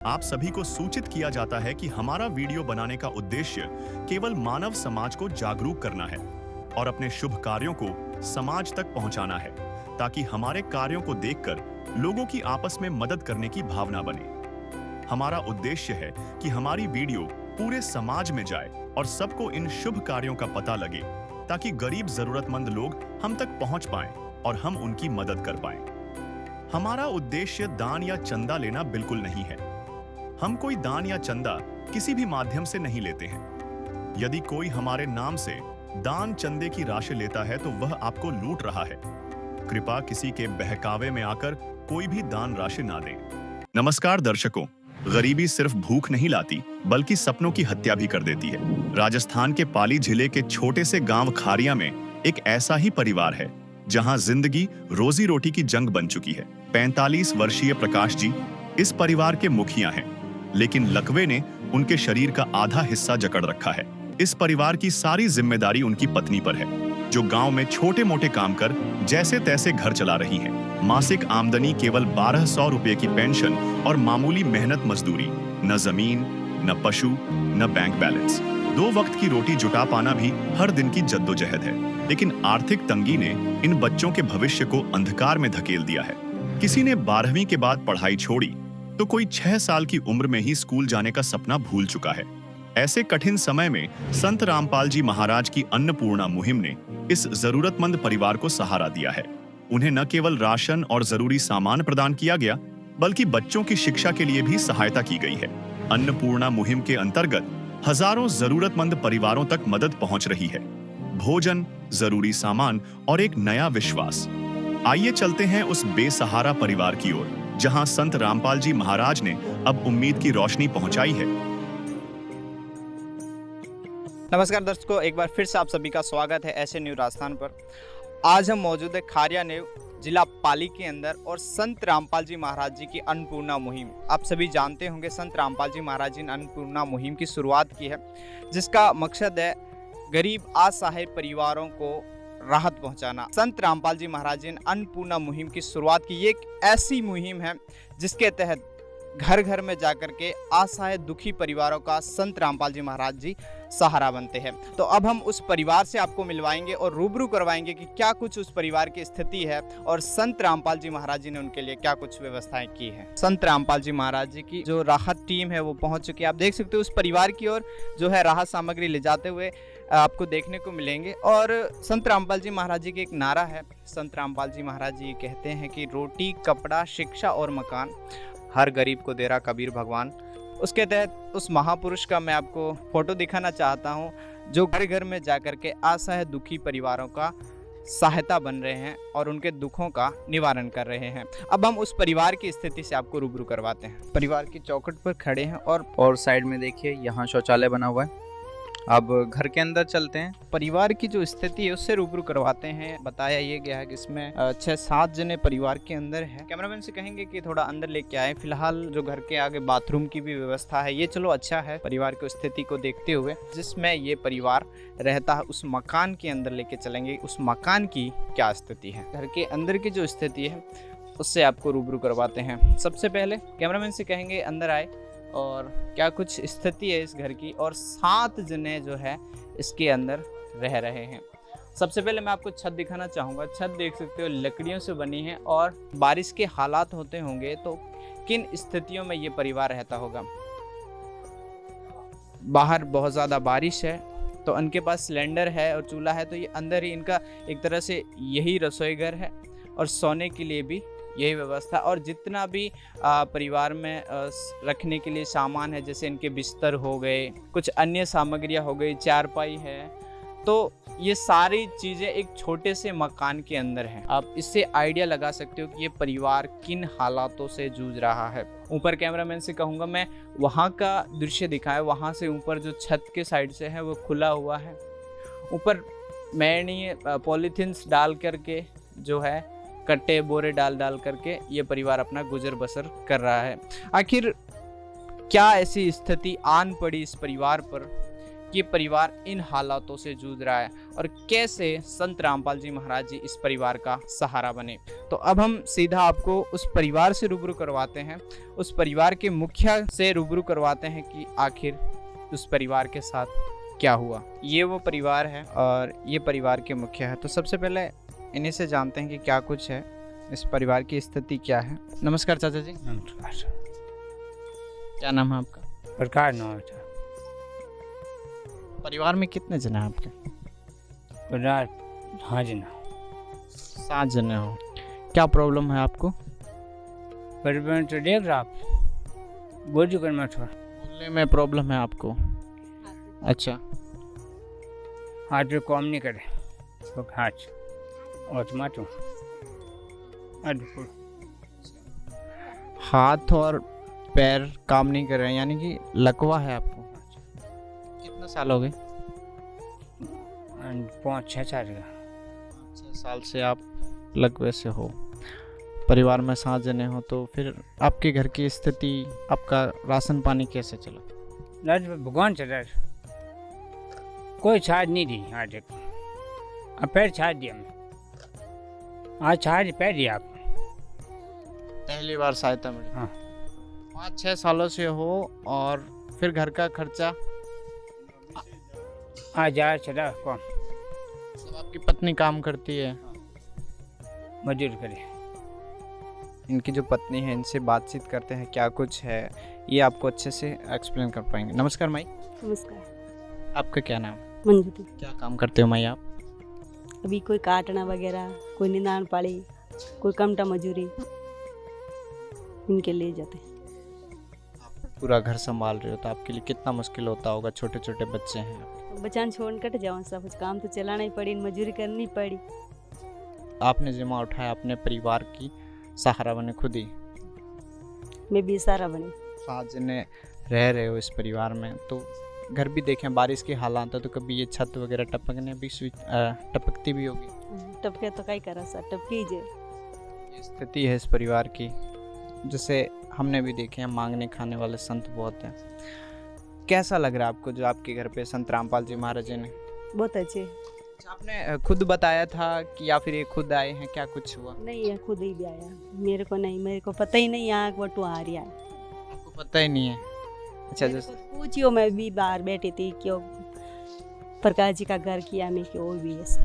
आप सभी को सूचित किया जाता है कि हमारा वीडियो बनाने का उद्देश्य केवल मानव समाज को जागरूक करना है और अपने शुभ कार्यों को समाज तक पहुंचाना है, ताकि हमारे कार्यों को देखकर लोगों की आपस में मदद करने की भावना बने। हमारा उद्देश्य है कि हमारी वीडियो पूरे समाज में जाए और सबको इन शुभ कार्यों का पता लगे, ताकि गरीब जरूरतमंद लोग हम तक पहुंच पाएं और हम उनकी मदद कर पाएं। हमारा उद्देश्य दान या चंदा लेना बिल्कुल नहीं है। हम कोई दान या चंदा किसी भी माध्यम से नहीं लेते हैं। यदि कोई हमारे नाम से दान चंदे की राशि लेता है तो वह आपको लूट रहा है। कृपया किसी के बहकावे में आकर कोई भी दान राशि ना दें। नमस्कार दर्शकों, गरीबी सिर्फ भूख नहीं लाती, बल्कि सपनों की हत्या भी कर देती है। राजस्थान के पाली जिले के छोटे से गांव खारिया में एक ऐसा ही परिवार है जहां जिंदगी रोजी रोटी की जंग बन चुकी है। 45 वर्षीय प्रकाश जी इस परिवार के मुखिया हैं, लेकिन लकवे ने उनके शरीर का आधा हिस्सा जकड़ रखा है। इस परिवार की सारी जिम्मेदारी उनकी पत्नी पर है, जो गांव में छोटे मोटे काम कर जैसे तैसे घर चला रही हैं। मासिक आमदनी केवल 1200 रुपए की पेंशन और मामूली मेहनत मजदूरी, न जमीन, न पशु, न बैंक बैलेंस। 2 वक्त की रोटी जुटा पाना भी हर दिन की जद्दोजहद है। लेकिन आर्थिक तंगी ने इन बच्चों के भविष्य को अंधकार में धकेल दिया है। किसी ने 12वीं के बाद पढ़ाई छोड़ी तो कोई 6 साल की उम्र में ही स्कूल जाने का सपना भूल चुका है। ऐसे कठिन समय में संत रामपाल जी महाराज की अन्नपूर्णा मुहिम ने इस जरूरतमंद परिवार को सहारा दिया है। उन्हें न केवल राशन और जरूरी सामान प्रदान किया गया, बल्कि बच्चों की शिक्षा के लिए भी सहायता की गई है। अन्नपूर्णा मुहिम के अंतर्गत हजारों जरूरतमंद परिवारों तक मदद पहुंच रही है। भोजन, जरूरी सामान और एक नया विश्वास। आइए चलते हैं उस बेसहारा परिवार की ओर, जहां संत रामपाल जी महाराज ने अब उम्मीद की रोशनी पहुंचाई है। नमस्कार दर्शकों, एक बार फिर से आप सभी का स्वागत है ऐसे न्यू राजस्थान पर। आज हम मौजूद है खारिया नेव, जिला पाली के अंदर, और संत रामपाल जी महाराज जी की अन्नपूर्णा मुहिम। आप सभी जानते होंगे संत रामपाल जी महाराज जी ने अन्नपूर्णा मुहिम की शुरुआत की है, जिसका मकसद है गरीब असहाय परिवारों को राहत पहुंचाना। संत रामपाल जी महाराज जी ने अन्नपूर्णा मुहिम की शुरुआत की। ये एक ऐसी मुहिम है जिसके तहत घर घर में जाकर के असहाय दुखी परिवारों का संत रामपाल जी महाराज जी सहारा बनते हैं। तो अब हम उस परिवार से आपको मिलवाएंगे और रूबरू करवाएंगे कि क्या कुछ उस परिवार की स्थिति है और संत रामपाल जी महाराज जी ने उनके लिए क्या कुछ व्यवस्थाएं की है। संत रामपाल जी महाराज जी की जो राहत टीम है वो पहुंच चुकी है। आप देख सकते हो उस परिवार की ओर जो है राहत सामग्री ले जाते हुए आपको देखने को मिलेंगे। और संत रामपाल जी महाराज जी की एक नारा है। संत रामपाल जी महाराज जी कहते हैं कि रोटी, कपड़ा, शिक्षा और मकान हर गरीब को दे रहा कबीर भगवान। उसके तहत उस महापुरुष का मैं आपको फोटो दिखाना चाहता हूं, जो घर घर में जाकर के असहाय दुखी परिवारों का सहायता बन रहे हैं और उनके दुखों का निवारण कर रहे हैं। अब हम उस परिवार की स्थिति से आपको रूबरू करवाते हैं। परिवार की चौखट पर खड़े हैं और साइड में देखिए यहाँ शौचालय बना हुआ है। अब घर के अंदर चलते हैं, परिवार की जो स्थिति है उससे रूबरू करवाते हैं। बताया ये गया है कि इसमें 6-7 जने परिवार के अंदर है। कैमरामैन से कहेंगे कि थोड़ा अंदर लेके आए। फिलहाल जो घर के आगे बाथरूम की भी व्यवस्था है, ये चलो अच्छा है परिवार की स्थिति को देखते हुए। जिसमें ये परिवार रहता है उस मकान के अंदर लेके चलेंगे, उस मकान की क्या स्थिति है। घर के अंदर की जो स्थिति है उससे आपको रूबरू करवाते हैं। सबसे पहले कैमरामैन से कहेंगे अंदर आए और क्या कुछ स्थिति है इस घर की, और 7 जने जो है इसके अंदर रह रहे हैं। सबसे pहले मैं आपको छत दिखाना चाहूँगा। छत देख सकते हो लकड़ियों से बनी है, और बारिश के हालात होते होंगे तो किन स्थितियों में ये परिवार रहता होगा। बाहर बहुत ज़्यादा बारिश है तो इनके पास सिलेंडर है और चूल्हा है, तो ये अंदर ही इनका एक तरह से यही रसोई घर है और सोने के लिए भी यही व्यवस्था। और जितना भी परिवार में रखने के लिए सामान है, जैसे इनके बिस्तर हो गए, कुछ अन्य सामग्रियां हो गई, चारपाई है, तो ये सारी चीज़ें एक छोटे से मकान के अंदर हैं। आप इससे आइडिया लगा सकते हो कि ये परिवार किन हालातों से जूझ रहा है। ऊपर कैमरामैन से कहूँगा मैं वहाँ का दृश्य दिखाए। वहाँ से ऊपर जो छत के साइड से है वो खुला हुआ है। ऊपर मैनी पॉलीथीन्स डाल करके जो है कट्टे बोरे डाल करके ये परिवार अपना गुजर बसर कर रहा है। आखिर क्या ऐसी स्थिति आन पड़ी इस परिवार पर ये परिवार इन हालातों से जूझ रहा है और कैसे संत रामपाल जी महाराज जी इस परिवार का सहारा बने। तो अब हम सीधा आपको उस परिवार से रूबरू करवाते हैं, उस परिवार के मुखिया से रूबरू करवाते हैं कि आखिर उस परिवार के साथ क्या हुआ। ये वो परिवार है और ये परिवार के मुखिया है। तो सबसे पहले इन्हीं से जानते हैं कि क्या कुछ है, इस परिवार की स्थिति क्या है। नमस्कार चाचा जी। नमस्कार। क्या नाम है आपका? प्रकार नाम था। परिवार में कितने जने हैं आपके? प्रकार हाँ जी ना 7 जने हो। क्या प्रॉब्लम है आपको? परिवार तो देख रहा आप बोझ कर मैं थोड़ा बोलने में प्रॉब्लम है आपको? अच्छा, हाथ पे काम नहीं करे तो हाथ और माटू हाथ और पैर काम नहीं कर रहे हैं, यानी कि लकवा है आपको। कितना साल हो गए? 5-6 साल का। 6 साल से आप लकवे से हो। परिवार में 7 जने हो, तो फिर आपके घर की स्थिति, आपका राशन पानी कैसे चला? राज भगवान चला कोई छाछ नहीं दी आज तक। अब पैर छाछ दिया मैं, आज छाछ पैर दिया आप। पहली बार सहायता मिली? हाँ। 5-6 सालों से हो और फिर घर का खर्चा आज जा चला कौन सब आपकी पत्नी काम करती है? मजदूर करे। इनकी जो पत्नी है, इनसे बातचीत करते हैं क्या कुछ है, ये आपको अच्छे से एक्सप्लेन कर पाएंगे। नमस्कार माई। नमस्कार। आपका क्या नाम? मंजूरी। क्या काम करते हो माई आप? अभी कोई काटना वगैरह, कोई निदान पाड़ी, कोई कमटा मजूरी, इनके लिए जाते हैं। पूरा घर संभाल रहे हो तो आपके लिए कितना मुश्किल होता होगा, छोटे छोटे बच्चे हैं। बचान छोड़ कट जाओ, सब कुछ काम तो चलाना ही पड़ी, मजूरी करनी पड़ी। आपने जिम्मा उठाया अपने परिवार की सहारा बने खुद ही। मैं भी सारा बनी। 7 जने रह रहे हो इस परिवार में, तो घर भी देखें बारिश के हालात है, तो कभी ये छत वगैरह टपकने भी टपकती भी होगी। टपके तो कई करा सा टपकी जे। ये स्थिति है इस परिवार की, जिसे हमने भी देखे हैं। मांगने खाने वाले संत बहुत हैं। कैसा लग रहा है आपको जो आपके घर पे संत रामपाल जी महाराज जी ने? बहुत अच्छे। आपने खुद बताया था कि या फिर ये खुद आए हैं, क्या कुछ हुआ? नहीं है, खुद ही भी आया। मेरे को नहीं, मेरे को पता ही नहीं यहाँ बटू आ रही है। आपको पता ही नहीं है? अच्छा, जैसे पूछियो, मैं भी बाहर बैठी थी, क्यों प्रकाश जी का घर किया मैं, क्यों भी है सर।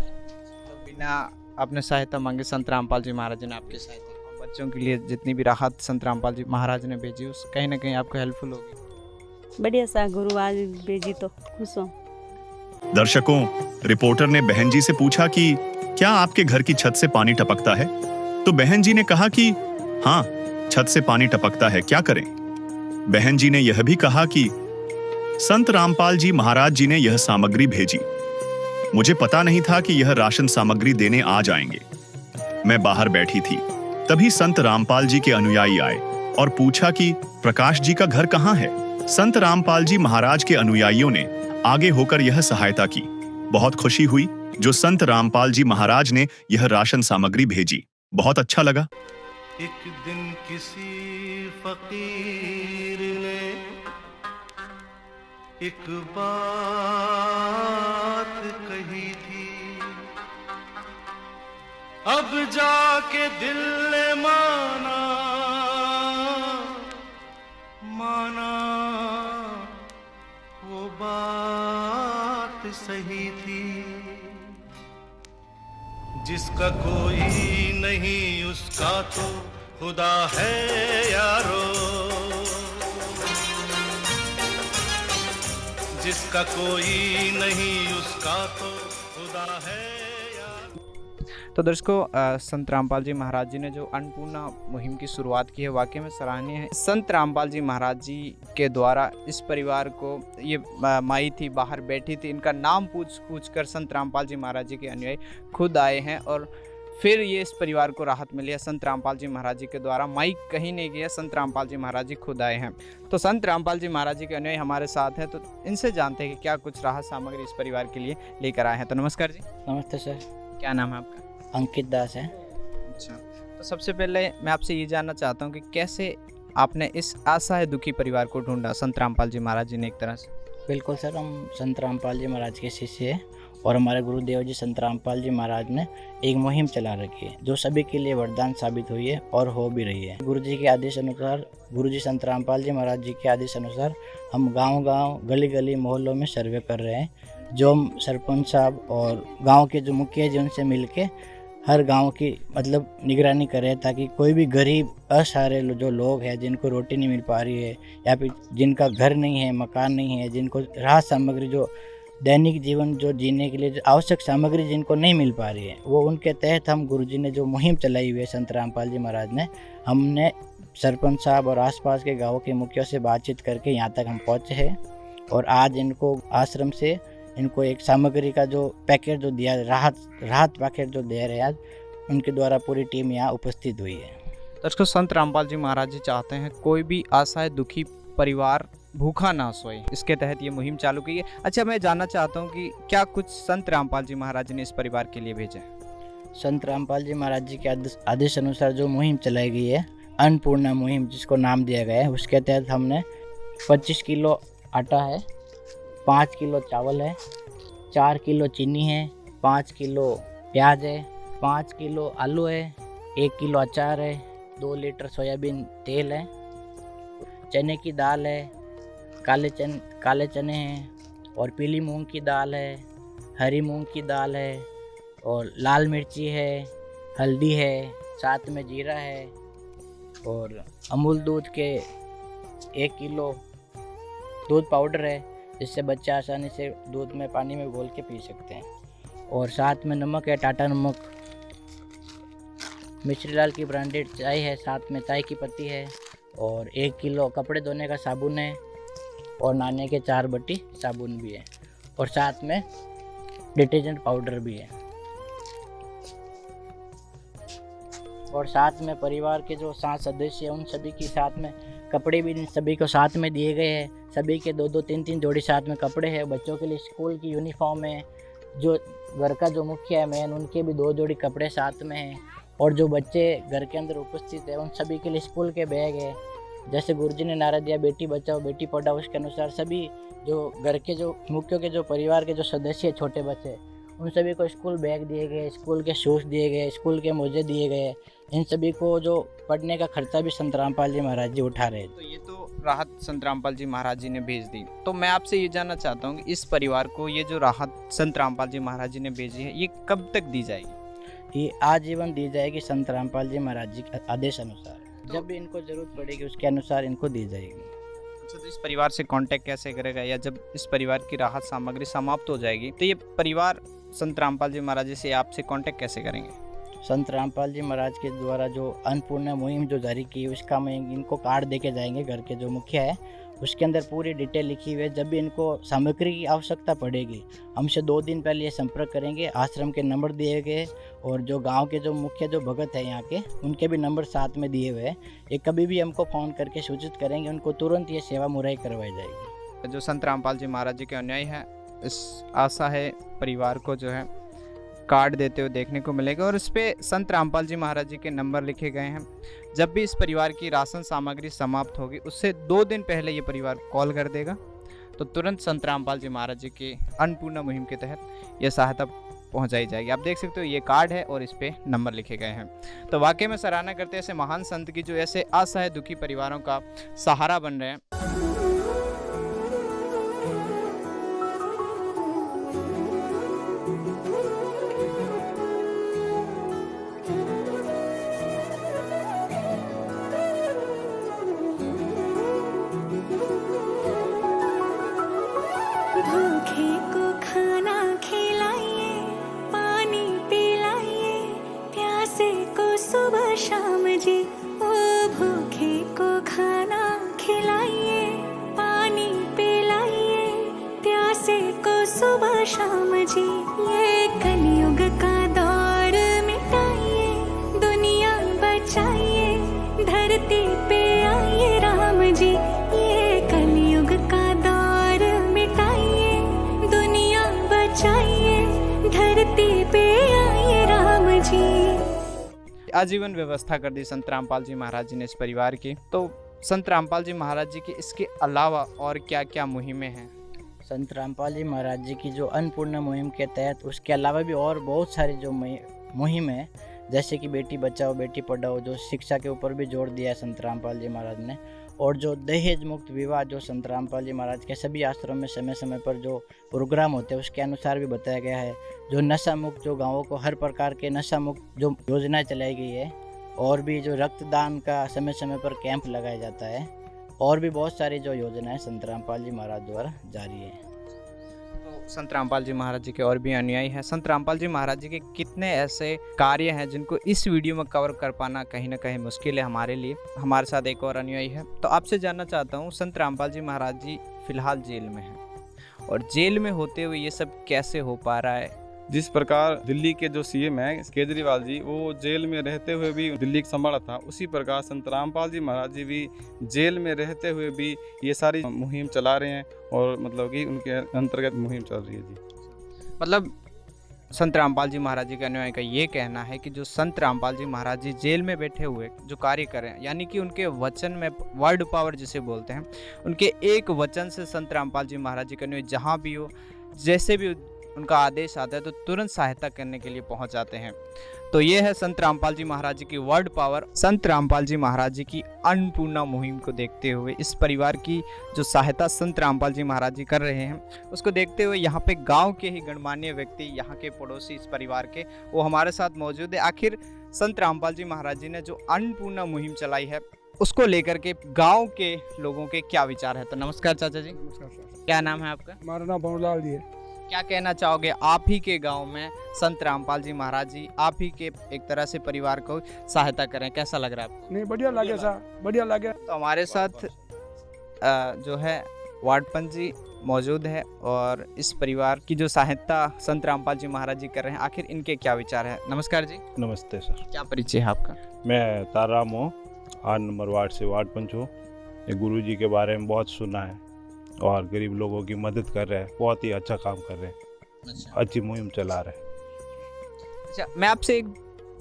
तो बिना आपने सहायता मांगे संत रामपाल जी महाराज ने आपकी सहायता, बच्चों के लिए जितनी भी राहत संत रामपाल जी महाराज ने भेजी, उस कहीं ना कहीं आपको हेल्पफुल होगी। बढ़िया सा गुरु आज भेजी तो खुश हूँ। दर्शकों, रिपोर्टर ने बहन जी से पूछा कि क्या आपके घर की छत से पानी टपकता है? तो बहन जी ने कहा कि हाँ, छत से पानी टपकता है, क्या करें? बहन जी ने यह भी कहा कि संत रामपाल जी महाराज जी ने यह सामग्री भेजी। मुझे पता नहीं था कि यह राशन सामग्री देने आ जाएंगे। मैं बाहर बैठी थी, तभी संत रामपाल जी के अनुयायी आए और पूछा कि प्रकाश जी का घर कहाँ है? संत रामपाल जी महाराज के अनुयायियों ने आगे होकर यह सहायता की। बहुत खुशी हुई जो संत रामपाल जी महाराज ने यह राशन सामग्री भेजी। बहुत अच्छा लगा। एक दिन किसी फकीर ने एक बात कही थी, अब जाके दिल ने माना वो बात सही थी। जिसका कोई नहीं उसका तो खुदा है यारो, जिसका कोई नहीं उसका तो खुदा है यारो। तो दर्शकों, संत रामपाल जी महाराज जी ने जो अन्नपूर्णा मुहिम की शुरुआत की है, वाकई में सराहनीय है। संत रामपाल जी महाराज जी के द्वारा इस परिवार को, ये माई थी बाहर बैठी थी, इनका नाम पूछ कर संत रामपाल जी महाराज जी के अनुयायी खुद आए हैं और फिर ये इस परिवार को राहत मिली है संत रामपाल जी महाराज जी के द्वारा। माई कहीं नहीं गया, संत रामपाल जी महाराज जी खुद आए हैं। तो संत रामपाल जी महाराज जी के अनुयायी हमारे साथ हैं, तो इनसे जानते हैं कि क्या कुछ राहत सामग्री इस परिवार के लिए लेकर आए हैं। तो नमस्कार जी। नमस्ते सर। क्या नाम है आपका? अंकित दास है। अच्छा, तो सबसे पहले मैं आपसे ये जानना चाहता हूँ कि कैसे आपने इस असहाय दुखी परिवार को ढूंढा? संत रामपाल जी महाराज जी ने एक तरह से बिल्कुल सर, हम संत रामपाल जी महाराज के शिष्य हैं और हमारे गुरुदेव जी संत रामपाल जी महाराज ने एक मुहिम चला रखी है जो सभी के लिए वरदान साबित हुई है और हो भी रही है। गुरु जी के आदेश अनुसार, गुरु जी संत रामपाल जी महाराज जी के आदेश अनुसार हम गांव-गांव, गली-गली, मोहल्लों में सर्वे कर रहे हैं। जो हम सरपंच साहब और गाँव के जो मुखिया जी उनसे मिल के हर गांव की मतलब निगरानी करें ताकि कोई भी गरीब असहारे जो लोग हैं जिनको रोटी नहीं मिल पा रही है या फिर जिनका घर नहीं है, मकान नहीं है, जिनको राहत सामग्री जो दैनिक जीवन जो जीने के लिए जो आवश्यक सामग्री जिनको नहीं मिल पा रही है, वो उनके तहत हम गुरुजी ने जो मुहिम चलाई हुई है संत रामपाल जी महाराज ने, हमने सरपंच साहब और आसपास के गाँव के मुखियों से बातचीत करके यहाँ तक हम पहुँचे हैं। और आज इनको आश्रम से इनको एक सामग्री का जो पैकेट जो दिया, राहत पैकेट जो दे रहे हैं आज, उनके द्वारा पूरी टीम यहाँ उपस्थित हुई है। दर्शकों, संत रामपाल जी महाराज जी चाहते हैं कोई भी असहाय दुखी परिवार भूखा ना सोए, इसके तहत ये मुहिम चालू की है। अच्छा, मैं जानना चाहता हूँ कि क्या कुछ संत रामपाल जी महाराज ने इस परिवार के लिए भेजा है? संत रामपाल जी महाराज जी के आदेश अनुसार जो मुहिम चलाई गई है, अन्नपूर्णा मुहिम जिसको नाम दिया गया है, उसके तहत हमने 25 किलो आटा है, 5 किलो चावल है, 4 किलो चीनी है, 5 किलो प्याज है, 5 किलो आलू है, 1 किलो अचार है, 2 लीटर सोयाबीन तेल है, चने की दाल है, काले चने हैं और पीली मूंग की दाल है, हरी मूंग की दाल है और लाल मिर्ची है, हल्दी है, साथ में जीरा है और अमूल दूध के 1 किलो दूध पाउडर है जिससे बच्चे आसानी से दूध में पानी में घोल के पी सकते हैं। और साथ में नमक है, टाटा नमक, मिश्रीलाल की ब्रांडेड चाय है, साथ में चाय की पत्ती है और 1 किलो कपड़े धोने का साबुन है और नहाने के 4 बट्टी साबुन भी है और साथ में डिटर्जेंट पाउडर भी है। और साथ में परिवार के जो 7 सदस्य हैं उन सभी के साथ में कपड़े भी सभी को साथ में दिए गए हैं। सभी के 2-2, 3-3 जोड़ी साथ में कपड़े हैं। बच्चों के लिए स्कूल की यूनिफॉर्म है, जो घर का जो मुखिया है मेन उनके भी 2 जोड़ी कपड़े साथ में हैं और जो बच्चे घर के अंदर उपस्थित है उन सभी के लिए स्कूल के बैग है। जैसे गुरुजी ने नारा दिया बेटी बचाओ बेटी पढ़ाओ, उसके अनुसार सभी जो घर के जो मुखियों के जो परिवार के जो सदस्य छोटे बच्चे उन सभी को स्कूल बैग दिए गए, स्कूल के शूज़ दिए गए, स्कूल के मोजे दिए गए। इन सभी को जो पढ़ने का खर्चा भी संत रामपाल जी महाराज जी उठा रहे। तो ये तो राहत संत रामपाल जी महाराज जी ने भेज दी। तो मैं आपसे ये जानना चाहता हूँ कि इस परिवार को ये जो राहत संत रामपाल जी महाराज जी ने भेजी है ये कब तक दी जाएगी? ये आजीवन दी जाएगी संत रामपाल जी महाराज जी के आदेश अनुसार। जब भी इनको जरूरत पड़ेगी उसके अनुसार इनको दी जाएगी। अच्छा, तो इस परिवार से कांटेक्ट कैसे करेगा, या जब इस परिवार की राहत सामग्री समाप्त हो जाएगी तो ये परिवार संत रामपाल जी महाराज जी से आपसे कांटेक्ट कैसे करेंगे? संत रामपाल जी महाराज के द्वारा जो अन्नपूर्णा मुहिम जो जारी की उसका में इनको कार्ड देके जाएंगे। घर के जो मुखिया है उसके अंदर पूरी डिटेल लिखी हुई है। जब भी इनको सामग्री की आवश्यकता पड़ेगी हमसे 2 दिन पहले ये संपर्क करेंगे। आश्रम के नंबर दिए गए और जो गांव के जो मुख्य जो भगत है यहाँ के उनके भी नंबर साथ में दिए हुए हैं। ये कभी भी हमको फ़ोन करके सूचित करेंगे, उनको तुरंत ये सेवा मुहैया करवाई जाएगी। जो संत रामपाल जी महाराज जी के अनुयायी है इस आशा है परिवार को जो है कार्ड देते हुए देखने को मिलेगा और इस पे संत रामपाल जी महाराज जी के नंबर लिखे गए हैं। जब भी इस परिवार की राशन सामग्री समाप्त होगी उससे 2 दिन पहले ये परिवार कॉल कर देगा तो तुरंत संत रामपाल जी महाराज जी के अन्नपूर्णा मुहिम के तहत यह सहायता पहुंचाई जाएगी। आप देख सकते हो ये कार्ड है और इस पे नंबर लिखे गए हैं। तो वाकई में सराहना करते हैं ऐसे महान संत की जो ऐसे असहाय दुखी परिवारों का सहारा बन रहे हैं। भूखे को खाना खिलाइए, पानी पिलाइए, प्यासे को सुबह शाम जी। ओ भूखे को खाना खिलाइए, पानी पिलाइए, प्यासे को सुबह शाम जी। ये कलयुग का दौर मिटाइए, दुनिया बचाइए, धरती पे आइए राम जी। ये कलयुग का दौर मिटाइए, दुनिया बचाइए, धरती पे आइए राम जी। आजीवन व्यवस्था कर दी संत रामपाल जी महाराज जी ने इस परिवार की। तो संत रामपाल जी महाराज जी की इसके अलावा और क्या क्या मुहिमें हैं? संत रामपाल जी महाराज जी की जो अन्नपूर्णा मुहिम के तहत उसके अलावा भी और बहुत सारी जो मुहिम है, जैसे कि बेटी बचाओ बेटी पढ़ाओ, जो शिक्षा के ऊपर भी जोर दिया है संत रामपाल जी महाराज ने, और जो दहेज मुक्त विवाह जो संत रामपाल जी महाराज के सभी आश्रम में समय समय पर जो प्रोग्राम होते हैं उसके अनुसार भी बताया गया है। जो नशा मुक्त जो गाँवों को हर प्रकार के नशा मुक्त जो योजनाएं चलाई गई है, और भी जो रक्तदान का समय समय पर कैंप लगाया जाता है, और भी बहुत सारी जो योजनाएं संत रामपाल जी महाराज द्वारा जारी है। तो संत रामपाल जी महाराज जी के और भी अनुयायी हैं। संत रामपाल जी महाराज जी के कितने ऐसे कार्य हैं जिनको इस वीडियो में कवर कर पाना कहीं ना कहीं मुश्किल है हमारे लिए। हमारे साथ एक और अनुयायी है, तो आपसे जानना चाहता हूँ, संत रामपाल जी महाराज जी फिलहाल जेल में हैं, और जेल में होते हुए ये सब कैसे हो पा रहा है? जिस प्रकार दिल्ली के जो सीएम हैं केजरीवाल जी, वो जेल में रहते हुए भी दिल्ली को संभाला था, उसी प्रकार संत रामपाल जी महाराज जी भी जेल में रहते हुए भी ये सारी मुहिम चला रहे हैं, और मतलब कि उनके अंतर्गत मुहिम चल रही है जी। मतलब संत रामपाल जी महाराज जी के अनुयायी का ये कहना है कि जो संत रामपाल जी महाराज जी जेल में बैठे हुए जो कार्य कर रहे हैं, यानी कि उनके वचन में वर्ड पावर जिसे बोलते हैं, उनके एक वचन से संत रामपाल जी महाराज जी के अनुयायी जहाँ भी हो, जैसे भी उनका आदेश आता है तो तुरंत सहायता करने के लिए पहुंच जाते हैं। तो ये है संत रामपाल जी महाराज जी की वर्ड पावर। संत रामपाल जी महाराज जी की अन्नपूर्णा मुहिम को देखते हुए, इस परिवार की जो सहायता संत रामपाल जी महाराज जी कर रहे हैं, उसको देखते हुए यहाँ पे गांव के ही गणमान्य व्यक्ति, यहाँ के पड़ोसी इस परिवार के, वो हमारे साथ मौजूद है। आखिर संत रामपाल जी महाराज जी ने जो अन्नपूर्णा मुहिम चलाई है उसको लेकर के गाँव के लोगों के क्या विचार है? तो नमस्कार चाचा जी। नमस्कार सर। क्या नाम है आपका? हमारा नाम भवनलाल जी है। क्या कहना चाहोगे, आप ही के गांव में संत रामपाल जी महाराज जी आप ही के एक तरह से परिवार को सहायता करें, कैसा लग रहा है आपको? नहीं, बढ़िया लगे सर, बढ़िया लगे। तो हमारे साथ जो है वार्ड पंच जी मौजूद है, और इस परिवार की जो सहायता संत रामपाल जी महाराज जी कर रहे हैं, आखिर इनके क्या विचार है? नमस्कार जी। नमस्ते सर। क्या परिचय है आपका? मैं ताराम हूँ, 8 नंबर वार्ड से वार्ड पंच हूँ। ये गुरु जी के बारे में बहुत सुना है, और गरीब लोगों की मदद कर रहे हैं, बहुत ही अच्छा काम कर रहे हैं। अच्छा। अच्छी मुहिम चला रहे हैं। अच्छा, मैं आपसे एक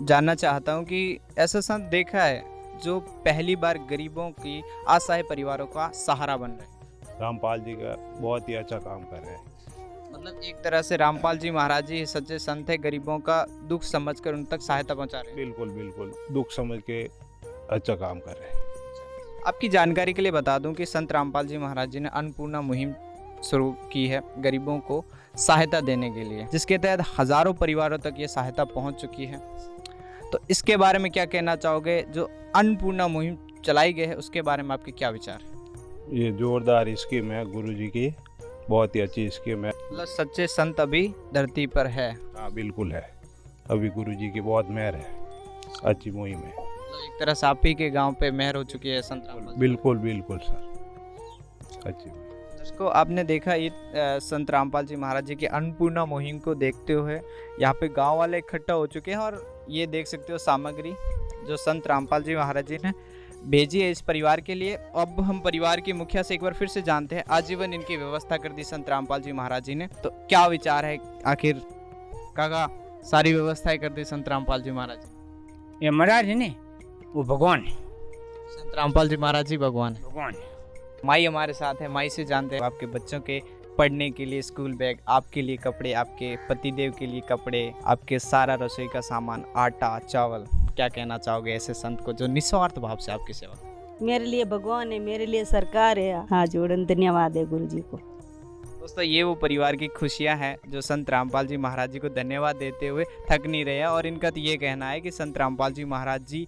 जानना चाहता हूँ कि ऐसा संत देखा है जो पहली बार गरीबों की असहाय परिवारों का सहारा बन रहे हैं? रामपाल जी का बहुत ही अच्छा काम कर रहे हैं। मतलब एक तरह से रामपाल जी महाराज जी सच्चे संत है, गरीबों का दुख समझकर उन तक सहायता पहुँचा रहे हैं। बिल्कुल बिल्कुल, दुख समझ के अच्छा काम कर रहे हैं। आपकी जानकारी के लिए बता दूं कि संत रामपाल जी महाराज जी ने अन्नपूर्णा मुहिम शुरू की है गरीबों को सहायता देने के लिए, जिसके तहत हजारों परिवारों तक ये सहायता पहुंच चुकी है। तो इसके बारे में क्या कहना चाहोगे? जो अन्नपूर्णा मुहिम चलाई गई है उसके बारे में आपके क्या विचार है? ये जोरदार स्कीम है गुरु जी की, बहुत ही अच्छी स्कीम है। मतलब सच्चे संत अभी धरती पर है। हाँ बिल्कुल है, अभी गुरु जी की बहुत मेहर है, अच्छी मुहिम है। एक तरह से आप ही के गांव पे मेहर हो चुकी है संत रामपाल। बिल्कुल बिल्कुल सर, अच्छी। दोस्तों, आपने देखा ये संत रामपाल जी महाराज जी की अन्नपूर्णा मुहिम को देखते हुए यहाँ पे गांव वाले इकट्ठा हो चुके हैं, और ये देख सकते हो सामग्री जो संत रामपाल जी महाराज जी ने भेजी है इस परिवार के लिए। अब हम परिवार के मुखिया से एक बार फिर से जानते हैं। आजीवन इनकी व्यवस्था कर दी संत रामपाल जी महाराज जी ने, तो क्या विचार है? आखिर काका सारी व्यवस्थाएं कर दी संत रामपाल जी महाराज जी। ये महाराज है ने वो भगवान है। संत रामपाल जी महाराज जी भगवान है। भगवान माई हमारे साथ है, माई से जानते हैं आपके बच्चों के पढ़ने के लिए स्कूल बैग, आपके लिए कपड़े, आपके पतिदेव के लिए कपड़े, आपके सारा रसोई का सामान, आटा चावल, क्या कहना चाहोगे ऐसे संत को जो निस्वार्थ भाव से आपकी सेवा? मेरे लिए भगवान है, मेरे लिए सरकार है। हाँ जोड़न धन्यवाद है गुरु जी को। दोस्तों, ये वो परिवार की खुशियां हैं जो संत रामपाल जी महाराज जी को धन्यवाद देते हुए थक नहीं रहे हैं, और इनका तो ये कहना है कि संत रामपाल जी महाराज जी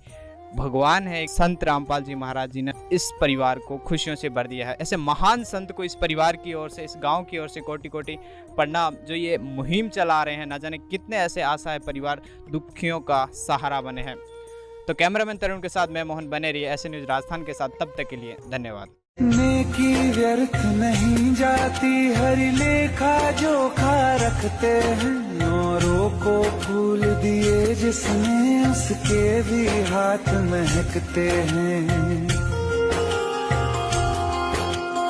भगवान है। संत रामपाल जी महाराज जी ने इस परिवार को खुशियों से भर दिया है। ऐसे महान संत को इस परिवार की ओर से, इस गांव की ओर से कोटि कोटि प्रणाम। जो ये मुहिम चला रहे हैं, ना जाने कितने ऐसे असहाय परिवार दुखियों का सहारा बने हैं। तो कैमरामैन तरुण के साथ मैं मोहन, बने रहिए ऐसे न्यूज राजस्थान के साथ। तब तक के लिए धन्यवाद। नेकी व्यर्थ नहीं जाती, हरि लेखा जोखा रखते हैं। औरों को फूल दिए जिसने, उसके भी हाथ महकते हैं।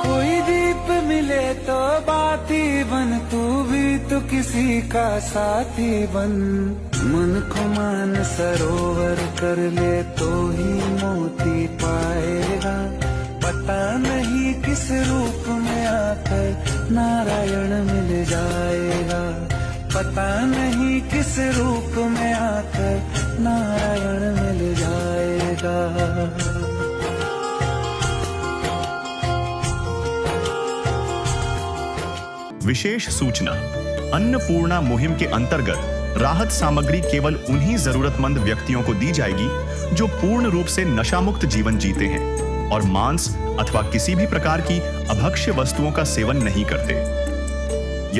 कोई दीप मिले तो बाती बन, तू भी तो किसी का साथी बन। मन को मान सरोवर कर ले तो ही मोती पाएगा। पता नहीं किस रूप में आकर नारायण मिल जाएगा। पता नहीं किस रूप में आकर नारायण मिल जाएगा। विशेष सूचना, अन्नपूर्णा मुहिम के अंतर्गत राहत सामग्री केवल उन्हीं जरूरतमंद व्यक्तियों को दी जाएगी जो पूर्ण रूप से नशा मुक्त जीवन जीते हैं और मांस अथवा किसी भी प्रकार की अभक्ष्य वस्तुओं का सेवन नहीं करते।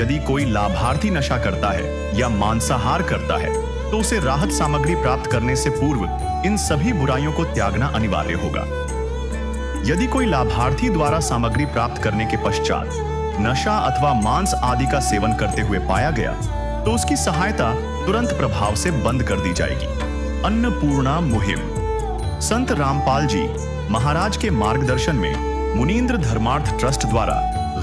यदि कोई लाभार्थी नशा करता है या मांसाहार करता है तो उसे राहत सामग्री प्राप्त करने से पूर्व इन सभी बुराइयों को त्यागना अनिवार्य होगा। यदि कोई लाभार्थी द्वारा सामग्री प्राप्त करने के पश्चात नशा अथवा मांस आदि का सेवन करते हुए पाया गया तो उसकी सहायता तुरंत प्रभाव से बंद कर दी जाएगी। अन्नपूर्णा मुहिम संत रामपाल जी महाराज के मार्गदर्शन में मुनींद्र धर्मार्थ ट्रस्ट द्वारा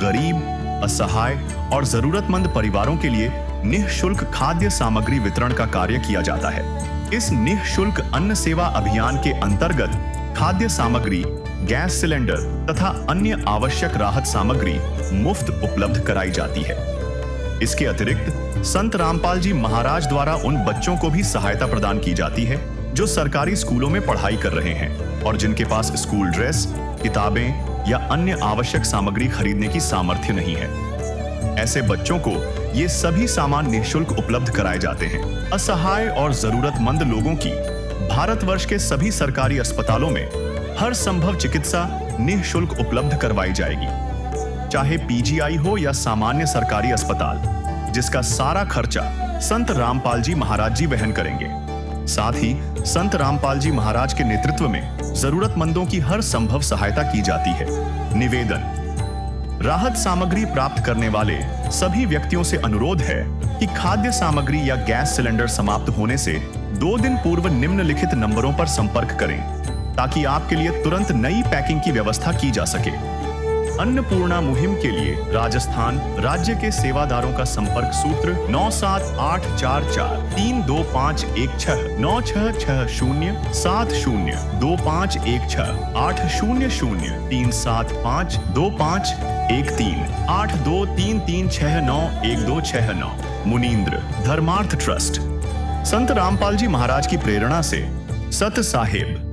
गरीब, असहाय और जरूरतमंद परिवारों के लिए निःशुल्क खाद्य सामग्री वितरण का कार्य किया जाता है। इस निःशुल्क अन्न सेवा अभियान के अंतर्गत खाद्य सामग्री, गैस सिलेंडर तथा अन्य आवश्यक राहत सामग्री मुफ्त उपलब्ध कराई जाती है। इसके अतिरिक्त संत रामपाल जी महाराज द्वारा उन बच्चों को भी सहायता प्रदान की जाती है जो सरकारी स्कूलों में पढ़ाई कर रहे हैं और जिनके पास स्कूल ड्रेस, किताबें या अन्य आवश्यक सामग्री खरीदने की सामर्थ्य नहीं है। ऐसे बच्चों को ये सभी सामान निःशुल्क उपलब्ध कराए जाते हैं। असहाय और जरूरतमंद लोगों की भारतवर्ष के सभी सरकारी अस्पतालों में हर संभव चिकित्सा निःशुल्क उपलब्ध करवाई जाएगी, चाहे पीजीआई हो या सामान्य सरकारी अस्पताल, जिसका सारा खर्चा संत रामपाल जी महाराज जी वहन करेंगे। साथ ही संत रामपाल जी महाराज के नेतृत्व में जरूरतमंदों की हर संभव सहायता की जाती है। निवेदन, राहत सामग्री प्राप्त करने वाले सभी व्यक्तियों से अनुरोध है कि खाद्य सामग्री या गैस सिलेंडर समाप्त होने से 2 दिन पूर्व निम्नलिखित नंबरों पर संपर्क करें ताकि आपके लिए तुरंत नई पैकिंग की व्यवस्था की जा सके। अन्नपूर्णा मुहिम के लिए राजस्थान राज्य के सेवादारों का संपर्क सूत्र 97844 32516 9660 70 2516 800 375 2513 8233691269। मुनींद्र धर्मार्थ ट्रस्ट। संत रामपाल जी महाराज की प्रेरणा से सत साहेब